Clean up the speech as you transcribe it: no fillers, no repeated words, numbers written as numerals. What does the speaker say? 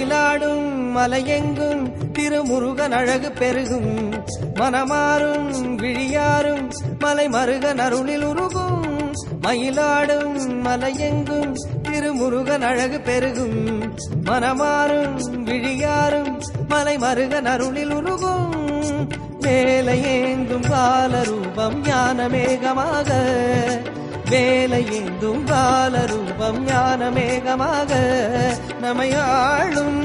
மயிலாடும் மலையெங்கும் திருமுருகன் அழகு பெருகும் மனமாறும் விழியாரும் மலை மருகன் அருளில் உருகும் மயிலாடும் மலையெங்கும் திருமுருகன் அழகு பெருகும் மனமாறும் விழியாரும் மலை மருகன் அருளில் உருகும் வேலையேந்தும் பாலரூபம் ஞான மேகமாக வேலையேந்தும் பாலரூபம் ஞான மேகமாக நமையாளும்